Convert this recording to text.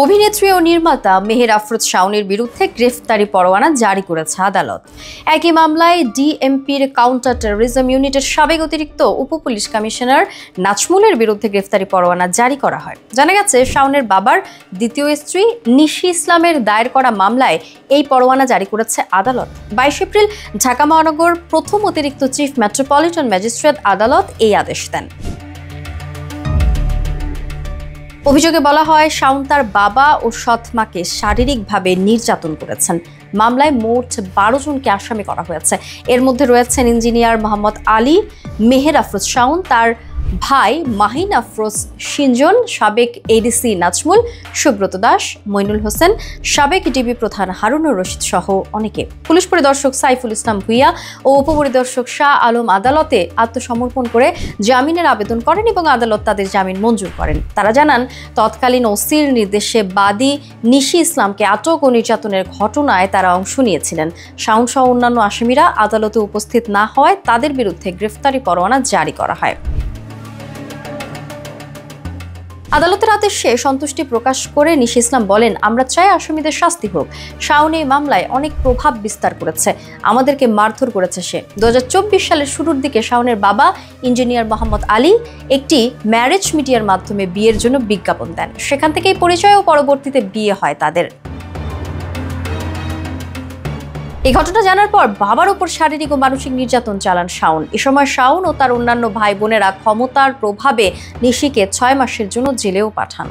অভিনেত্রী ও নির্মাতা মেহের আফরোজ শাওনের বিরুদ্ধে গ্রেফতারি পরোয়ানা জারি করেছে আদালত। একই মামলায় ডিএমপির কাউন্টার টেরোরিজম ইউনিটের সাবেক অতিরিক্ত উপপুলিশ কমিশনার নাজমুলের বিরুদ্ধে গ্রেফতারি পরোয়ানা জারি করা হয়। জানা গেছে, শাওনের বাবার দ্বিতীয় স্ত্রী নিশি ইসলামের দায়ের করা মামলায় এই পরোয়ানা জারি করেছে আদালত। 22 এপ্রিল ঢাকা মহানগর প্রথম অতিরিক্ত চিফ মেট্রোপলিটন ম্যাজিস্ট্রেট আদালত এই আদেশ দেন। অভিযোগে বলা হয়, শাওন তার বাবা ও সৎ মাকে শারীরিকভাবে নির্যাতন করেছেন। মামলায় মোট 12 জনকে আসামি করা হয়েছে। এর মধ্যে রয়েছেন ইঞ্জিনিয়ার মোহাম্মদ আলী, মেহের আফরোজ শাওন, তার ভাই মাহিন আফরোজ সিনজন, সাবেক এডিসি নাজমুল, সুব্রত দাস, মইনুল হোসেন, সাবেক ডিবি প্রধান হারুনুর রশিদ সহ অনেকে। পুলিশ পরিদর্শক সাইফুল ইসলাম ভুইয়া ও উপপরিদর্শক শাহ আলম আদালতে আত্মসমর্পণ করে জামিনের আবেদন করেন এবং আদালত তাদের জামিন মঞ্জুর করেন। তারা জানান, তৎকালীন ওসির নির্দেশে বাদী নিশি ইসলামকে আটক ও নির্যাতনের ঘটনায় তারা অংশ নিয়েছিলেন। শাওন সহ অন্যান্য আসামিরা আদালতে উপস্থিত না হওয়ায় তাদের বিরুদ্ধে গ্রেফতারি পরোয়ানা জারি করা হয়। আদালতের আদেশে সন্তুষ্টি প্রকাশ করে নিশি ইসলাম বলেন, আমরা চাই আসামিদের শাস্তি হোক। শাওন এই মামলায় অনেক প্রভাব বিস্তার করেছে, আমাদেরকে মারধর করেছে সে। 2024 সালের শুরুর দিকে শাওনের বাবা ইঞ্জিনিয়ার মোহাম্মদ আলী একটি ম্যারেজ মিডিয়ার মাধ্যমে বিয়ের জন্য বিজ্ঞাপন দেন। সেখান থেকেই পরিচয় ও পরবর্তীতে বিয়ে হয় তাদের। এই ঘটনা জানার পর বাবার উপর শারীরিক ও মানসিক নির্যাতন চালান শাওন। এ সময় শাওন ও তার অন্যান্য ভাই বোনেরা ক্ষমতার প্রভাবে নিশিকে 6 মাসের জন্য জেলেও পাঠান।